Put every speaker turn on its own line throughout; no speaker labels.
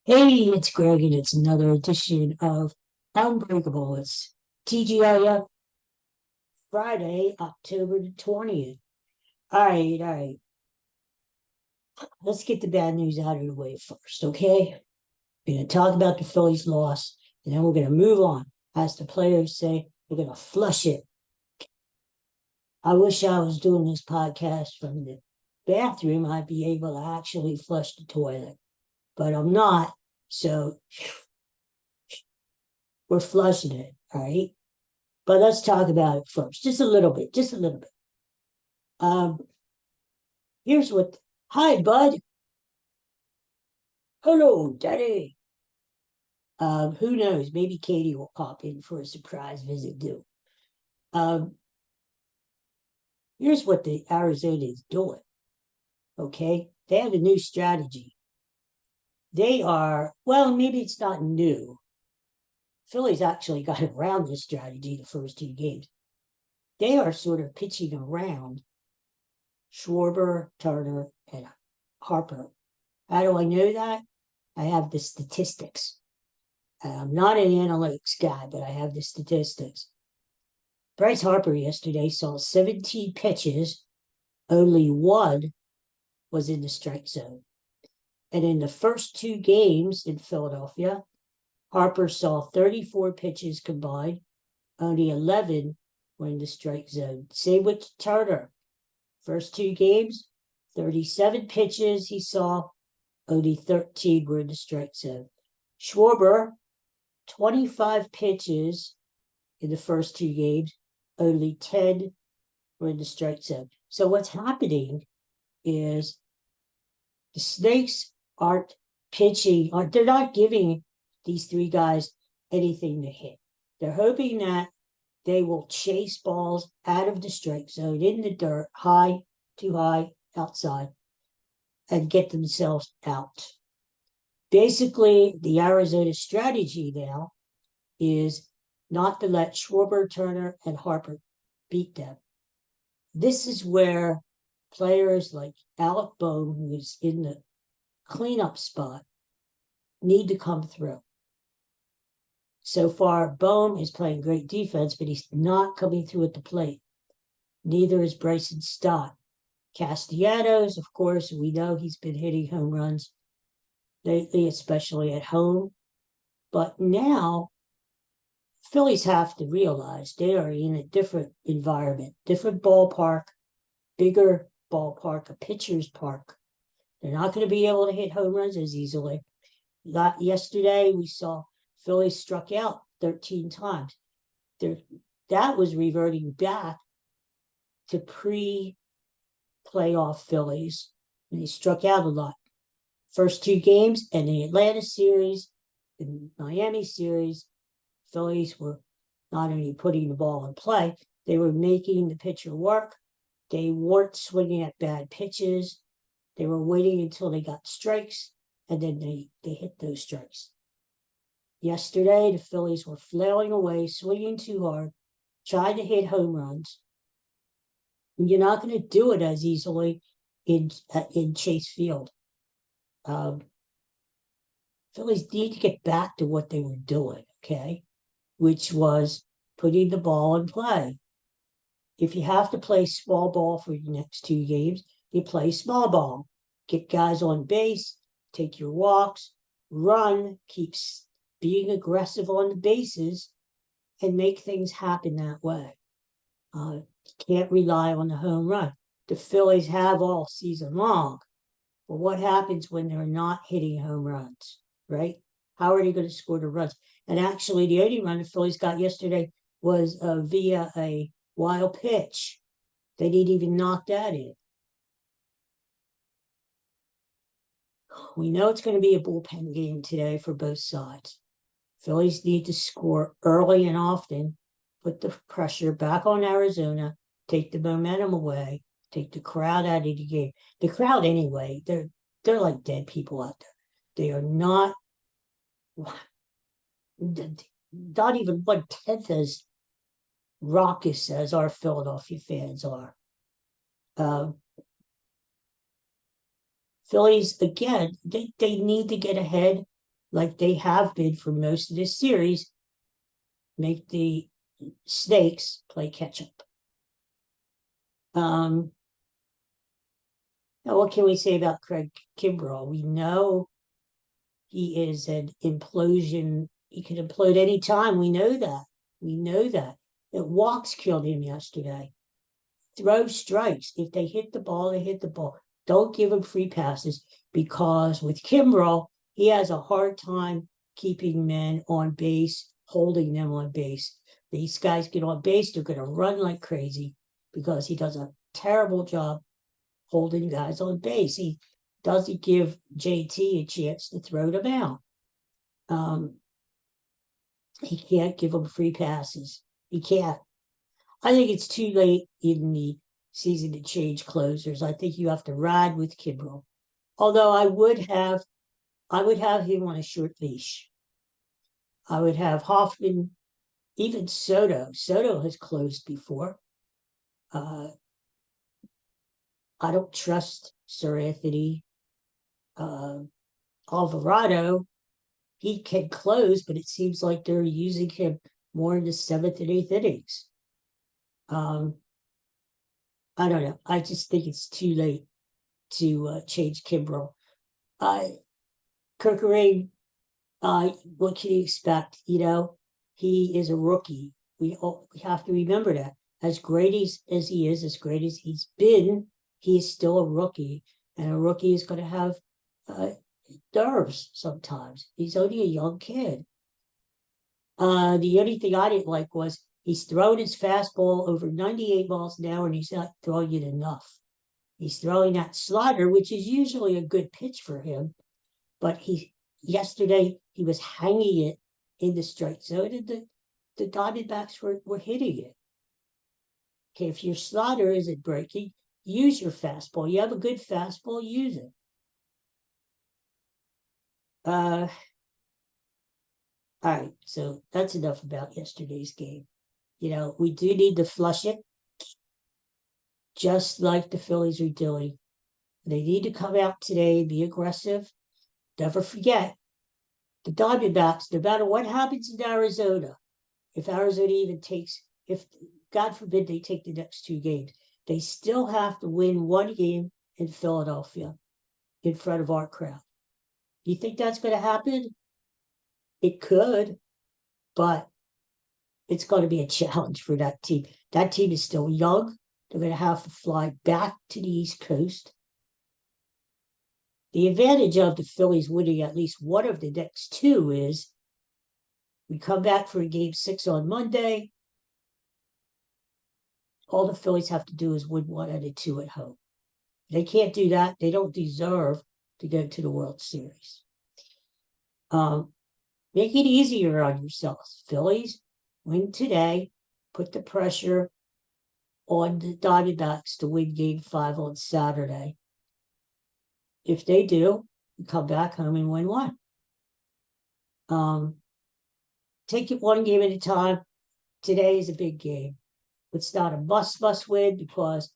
Hey, it's Greg, and it's another edition of Unbreakable. It's TGIF Friday, October the 20th. All right. Let's get the bad news out of the way first, okay? We're going to talk about the Phillies loss, and then we're going to move on. As the players say, we're going to flush it. I wish I was doing this podcast from the bathroom. I'd be able to actually flush the toilet, but I'm not. So we're flushing it, all right? But let's talk about it first, just a little bit, just a little bit. Um, here's what. Hi, bud. Hello, Daddy. Who knows? Maybe Katie will pop in for a surprise visit too. Um, here's what the Arizona is doing. Okay, they have a new strategy. They are well, maybe it's not new. Phillies actually got around this strategy the first two games. They are sort of pitching around Schwarber, Turner, and Harper. How do I know that? I have the statistics. I'm not an analytics guy, but I have the statistics. Bryce Harper yesterday saw 17 pitches, only one was in the strike zone. And in the first two games in Philadelphia, Harper saw 34 pitches combined, only 11 were in the strike zone. Same with Turner. First two games, 37 pitches he saw, only 13 were in the strike zone. Schwarber, 25 pitches in the first two games, only 10 were in the strike zone. So what's happening is the Snakes aren't pitching, they're not giving these three guys anything to hit. They're hoping that they will chase balls out of the strike zone in the dirt, high, too high, outside, and get themselves out. Basically, the Arizona strategy now is not to let Schwarber, Turner, and Harper beat them. This is where players like Alec Bohm, who's in the cleanup spot, need to come through. So far, Bohm is playing great defense, but he's not coming through at the plate. Neither is Bryson Stott. Castellanos, of course, we know he's been hitting home runs lately, especially at home. But now, Phillies have to realize they are in a different environment, different ballpark, bigger ballpark, a pitcher's park. They're not going to be able to hit home runs as easily. Yesterday, we saw Phillies struck out 13 times. That was reverting back to pre-playoff Phillies, and they struck out a lot. First two games, and the Atlanta series, the Miami series, Phillies were not only putting the ball in play, they were making the pitcher work. They weren't swinging at bad pitches. They were waiting until they got strikes, and then they hit those strikes. Yesterday, the Phillies were flailing away, swinging too hard, trying to hit home runs. You're not going to do it as easily in Chase Field. Phillies need to get back to what they were doing, okay, which was putting the ball in play. If you have to play small ball for your next two games, you play small ball. Get guys on base, take your walks, run, keep being aggressive on the bases, and make things happen that way. You can't rely on the home run. The Phillies have all season long. But what happens when they're not hitting home runs, right? How are they going to score the runs? And actually, the only run the Phillies got yesterday was via a wild pitch. They didn't even knock that in. We know it's going to be a bullpen game today for both sides. Phillies need to score early and often, put the pressure back on Arizona, take the momentum away, take the crowd out of the game. The crowd, anyway, they're like dead people out there. They are not even 1/10 as raucous as our Philadelphia fans are. Phillies, again, they need to get ahead like they have been for most of this series, make the Snakes play catch up. Now, what can we say about Craig Kimbrell? We know he is an implosion. He can implode any time. We know that. We know that. That walks killed him yesterday. Throw strikes. If they hit the ball, they hit the ball. Don't give him free passes, because with Kimbrell, he has a hard time keeping men on base, holding them on base. These guys get on base, they're going to run like crazy because he does a terrible job holding guys on base. He doesn't give JT a chance to throw them out. He can't give them free passes. He can't. I think it's too late in the season to change closers. I think you have to ride with Kimbrell. Although I would have him on a short leash. I would have Hoffman, even Soto. Soto has closed before. I don't trust Sir Anthony. Alvarado, he can close, but it seems like they're using him more in the 7th and 8th innings. I don't know. I just think it's too late to change Kimbrell. Kerkering, what can you expect? He is a rookie. We have to remember that. As great as he is, as great as he's been, he is still a rookie. And a rookie is going to have nerves sometimes. He's only a young kid. The only thing I didn't like was he's throwing his fastball over 98 miles an hour, and he's not throwing it enough. He's throwing that slider, which is usually a good pitch for him, but yesterday he was hanging it in the strike zone, and the Diamondbacks were hitting it. Okay, if your slider isn't breaking, use your fastball. You have a good fastball, use it. All right, so that's enough about yesterday's game. We do need to flush it, just like the Phillies are doing. They need to come out today and be aggressive. Never forget, the Diamondbacks, no matter what happens in Arizona, if Arizona even if God forbid they take the next 2 games, they still have to win 1 game in Philadelphia in front of our crowd. Do you think that's going to happen? It could, but it's going to be a challenge for that team. That team is still young. They're going to have to fly back to the East Coast. The advantage of the Phillies winning at least one of the next 2 is we come back for Game 6 on Monday. All the Phillies have to do is win 1 out of 2 at home. They can't do that. They don't deserve to go to the World Series. Make it easier on yourselves. Phillies, win today. Put the pressure on the Diamondbacks to win Game 5 on Saturday. If they do, you come back home and win 1. Take it 1 game at a time. Today is a big game. It's not a must win, because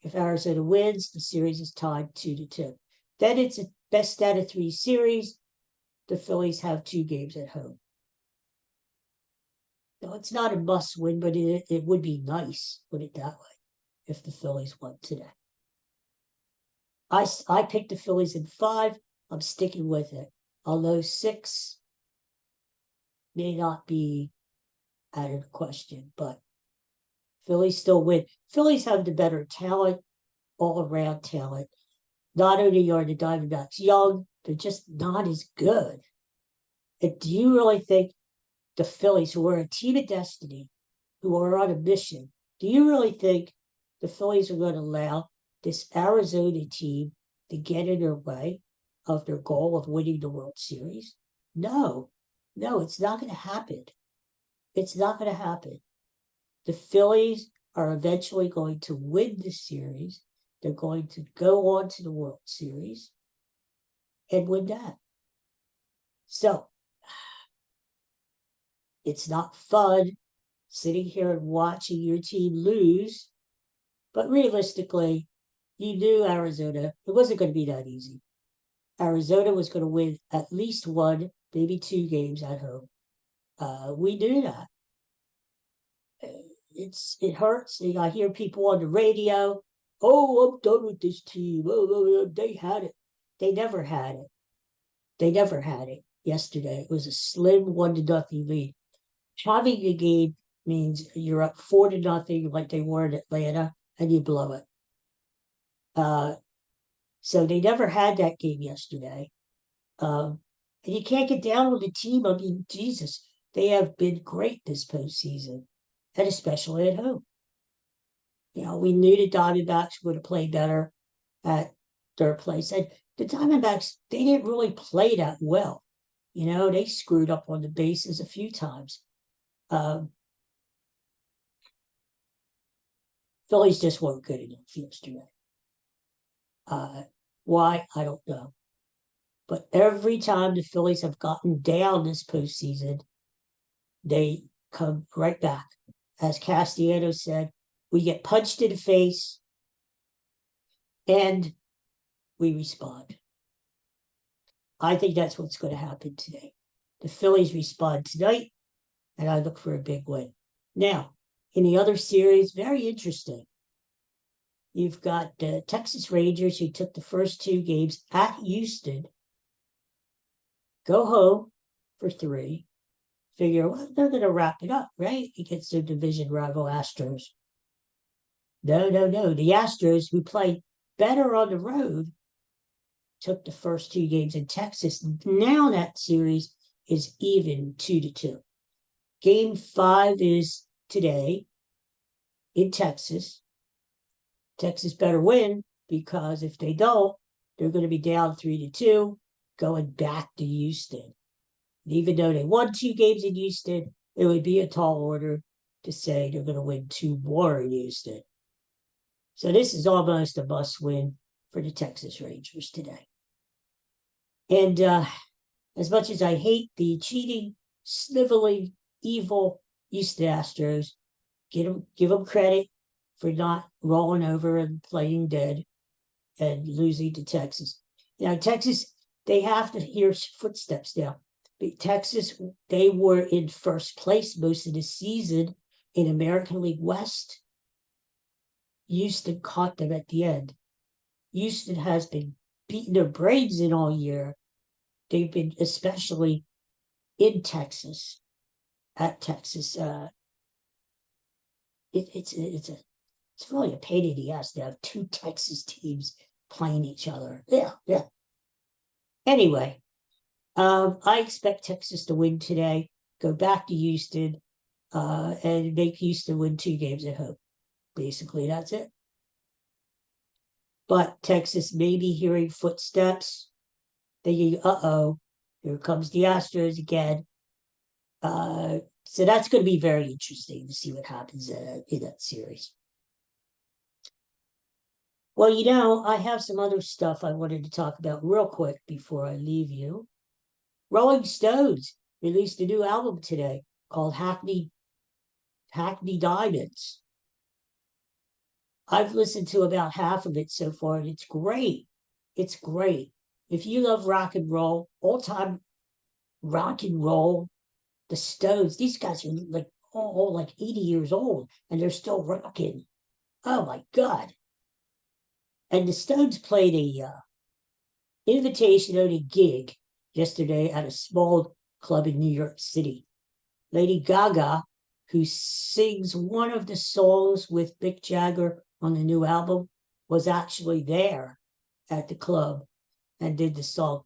if Arizona wins, the series is tied 2-2. Then it's a best out of 3 series. The Phillies have 2 games at home. No, it's not a must win, but it would be nice, put it that way, if the Phillies won today. I picked the Phillies in 5. I'm sticking with it. Although 6 may not be out of the question, but Phillies still win. Phillies have the better talent, all-around talent. Not only are the Diamondbacks young, they're just not as good. And do you really think the Phillies, who are a team of destiny, who are on a mission, do you really think the Phillies are going to allow this Arizona team to get in their way of their goal of winning the World Series? No, it's not going to happen. It's not going to happen. The Phillies are eventually going to win the series. They're going to go on to the World Series and win that. So, it's not fun sitting here and watching your team lose, but realistically, you knew Arizona, it wasn't going to be that easy. Arizona was going to win at least 1, maybe 2 games at home. We do that. It hurts. I hear people on the radio. Oh, I'm done with this team. Oh, they had it. They never had it. They never had it. Yesterday, it was a slim 1-0 lead. Having a game means you're up 4-0, like they were in Atlanta, and you blow it. So they never had that game yesterday. And you can't get down on the team. I mean, Jesus, they have been great this postseason, and especially at home. We knew the Diamondbacks would have played better at third place. And the Diamondbacks, they didn't really play that well. They screwed up on the bases a few times. Phillies just weren't good enough yesterday. Why? I don't know. But every time the Phillies have gotten down this postseason, they come right back. As Castellanos said, we get punched in the face and we respond. I think that's what's going to happen today. The Phillies respond tonight, and I look for a big win. Now, in the other series, very interesting. You've got the Texas Rangers, who took the first 2 games at Houston, go home for 3, figure, well, they're going to wrap it up, right? Against their division rival Astros. No. The Astros, who played better on the road, took the first 2 games in Texas. Now that series is even 2-2. Game 5 is today in Texas. Texas better win, because if they don't, they're going to be down 3-2, going back to Houston. And even though they won 2 games in Houston, it would be a tall order to say they're going to win 2 more in Houston. So this is almost a must-win for the Texas Rangers today. And as much as I hate the cheating, sniveling, evil Houston Astros, give them credit for not rolling over and playing dead and losing to Texas. Texas, they have to hear footsteps now. But Texas, they were in first place most of the season in American League West. Houston caught them at the end. Houston has been beating their brains in all year. They've been, especially in Texas, at Texas. It's really a pain in the ass to have 2 Texas teams playing each other. Yeah. Anyway, I expect Texas to win today, go back to Houston, and make Houston win 2 games at home. Basically, that's it. But Texas may be hearing footsteps, thinking, here comes the Astros again. So that's going to be very interesting to see what happens in that series. Well, I have some other stuff I wanted to talk about real quick before I leave you. Rolling Stones released a new album today called Hackney Diamonds. I've listened to about half of it so far, and it's great. It's great. If you love rock and roll, all-time rock and roll, the Stones, these guys are like all like 80 years old, and they're still rocking. Oh, my God. And the Stones played a invitation-only gig yesterday at a small club in New York City. Lady Gaga, who sings one of the songs with Mick Jagger on the new album, was actually there at the club and did the song.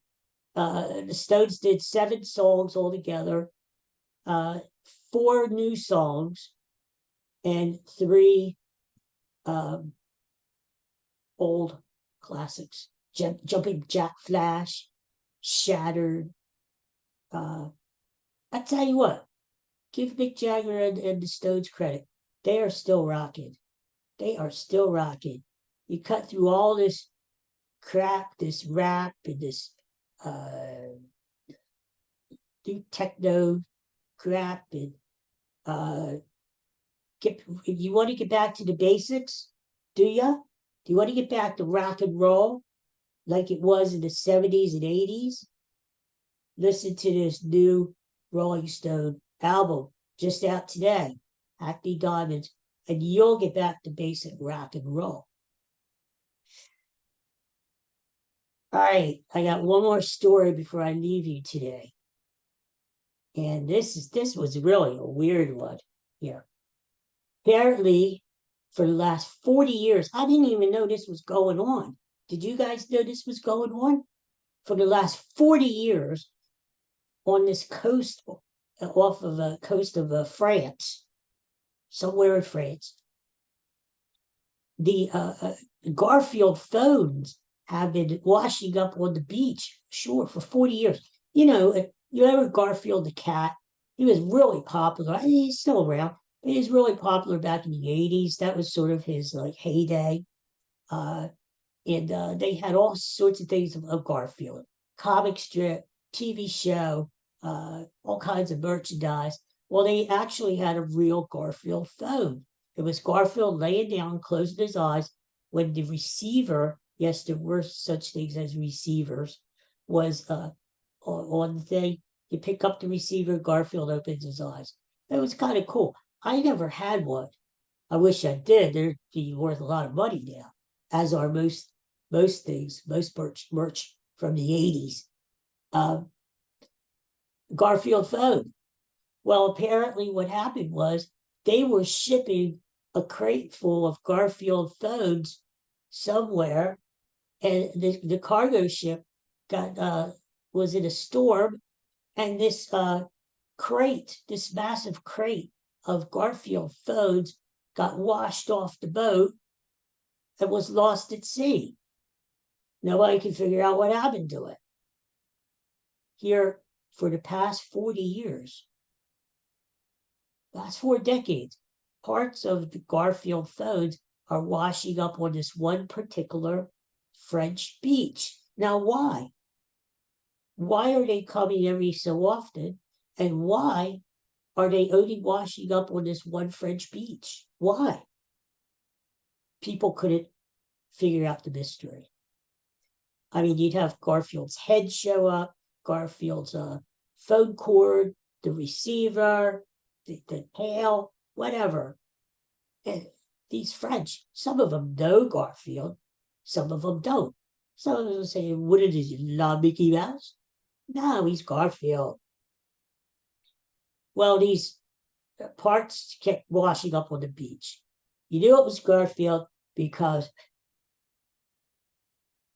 The Stones did 7 songs altogether, 4 new songs, and 3 old classics. Jumping Jack Flash, Shattered. I tell you what, give Mick Jagger and the Stones credit. They are still rocking. They are still rocking. You cut through all this crap, this rap, and this new techno crap, and you want to get back to the basics, do you? Do you want to get back to rock and roll like it was in the 70s and 80s? listen to this new Rolling Stone album just out today, Hackney Diamonds, and you'll get back to basic rock and roll. All right, I got one more story before I leave you today. And this was really a weird one here. Apparently, for the last 40 years, I didn't even know this was going on. Did you guys know this was going on? For the last 40 years, on this coast, off of the coast of France, somewhere in France, the Garfield phones have been washing up on the beach shore for 40 years. You know, you ever Garfield the cat? He was really popular. He's still around. He was really popular back in the 80s. That was sort of his like heyday. And they had all sorts of things of Garfield, comic strip, TV show, all kinds of merchandise. Well, they actually had a real Garfield phone. It was Garfield laying down, closing his eyes, when the receiver, yes, there were such things as receivers, was on the thing. You pick up the receiver, Garfield opens his eyes. It was kind of cool. I never had one. I wish I did. They'd be worth a lot of money now, as are most things, most merch from the 80s. Garfield phone. Well, apparently what happened was they were shipping a crate full of Garfield phones somewhere, and the cargo ship was in a storm, and this this massive crate of Garfield phones got washed off the boat and was lost at sea. Nobody can figure out what happened to it. Here, for the past 40 years, last 4 decades, parts of the Garfield phones are washing up on this one particular French beach. Now, why? Why are they coming every so often? And why are they only washing up on this one French beach? Why? People couldn't figure out the mystery. I mean, you'd have Garfield's head show up, Garfield's phone cord, the receiver, the tail, whatever. And these French, some of them know Garfield, some of them don't. Some of them say, what is it, La Mickey Mouse? No, he's Garfield. Well, these parts kept washing up on the beach. You knew it was Garfield because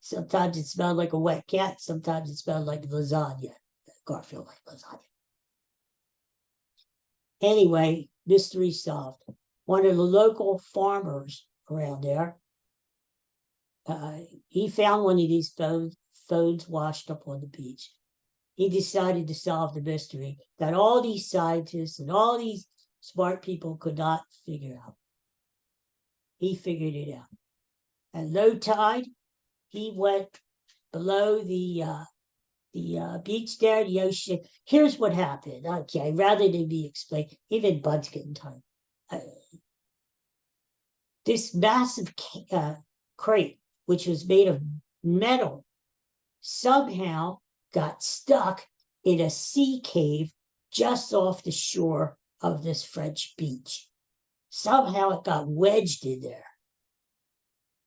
sometimes it smelled like a wet cat, sometimes it smelled like lasagna. Garfield like lasagna. Anyway, mystery solved. One of the local farmers around there, he found one of these phones washed up on the beach. He decided to solve the mystery that all these scientists and all these smart people could not figure out. He figured it out. At low tide, he went below the beach there, the ocean. Here's what happened. Okay, rather than me explain, even Bud's getting tired. This massive crate, which was made of metal, somehow got stuck in a sea cave just off the shore of this French beach. Somehow it got wedged in there,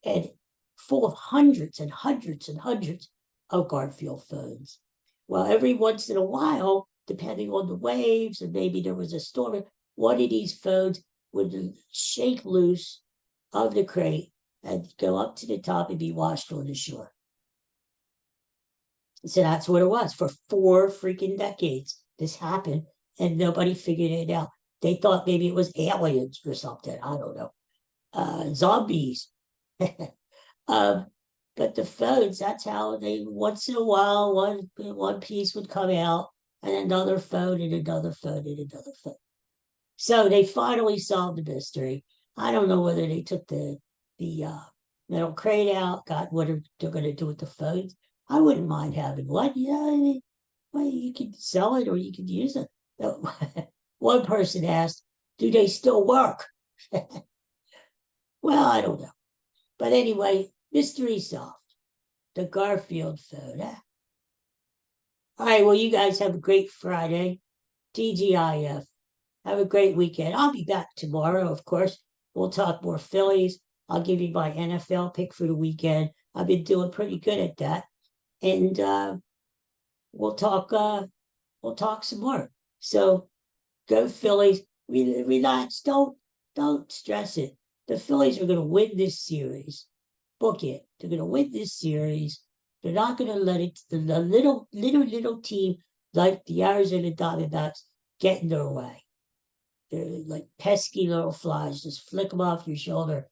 and full of hundreds and hundreds and hundreds of Garfield phones. Well, every once in a while, depending on the waves, and maybe there was a storm, one of these phones would shake loose of the crate and go up to the top and be washed on the shore. So that's what it was. For 4 freaking decades, this happened, and nobody figured it out. They thought maybe it was aliens or something. I don't know. Zombies. But the phones, that's how they, once in a while, one piece would come out, and another phone, and another phone, and another phone. So they finally solved the mystery. I don't know whether they took the metal crate out, got what they're going to do with the phones. I wouldn't mind having one. Yeah, well, you could sell it or you could use it. One person asked, do they still work? Well, I don't know. But anyway, mystery solved. The Garfield phone. All right. Well, you guys have a great Friday. TGIF. Have a great weekend. I'll be back tomorrow, of course. We'll talk more Phillies. I'll give you my NFL pick for the weekend. I've been doing pretty good at that. And we'll talk we'll talk some more. So go Phillies. Relax. Don't stress it. The Phillies are gonna win this series. Book it. They're gonna win this series. They're not gonna let it the little team like the Arizona Diamondbacks get in their way. They're like pesky little flies. Just flick them off your shoulder.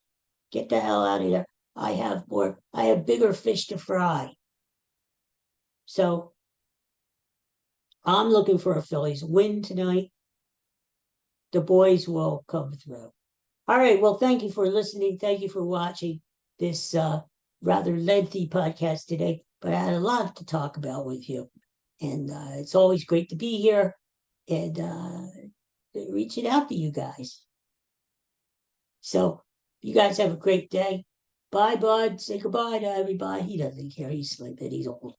Get the hell out of there. I have bigger fish to fry. So I'm looking for a Phillies win tonight. The boys will come through. All right. Well, thank you for listening. Thank you for watching this rather lengthy podcast today, but I had a lot to talk about with you. And it's always great to be here and reaching out to you guys. So you guys have a great day. Bye, bud. Say goodbye to everybody. He doesn't care. He's sleeping. He's old.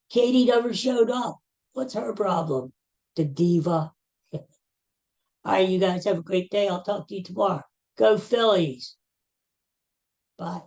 Katie never showed up. What's her problem? The diva. All right, you guys have a great day. I'll talk to you tomorrow. Go Phillies. Bye.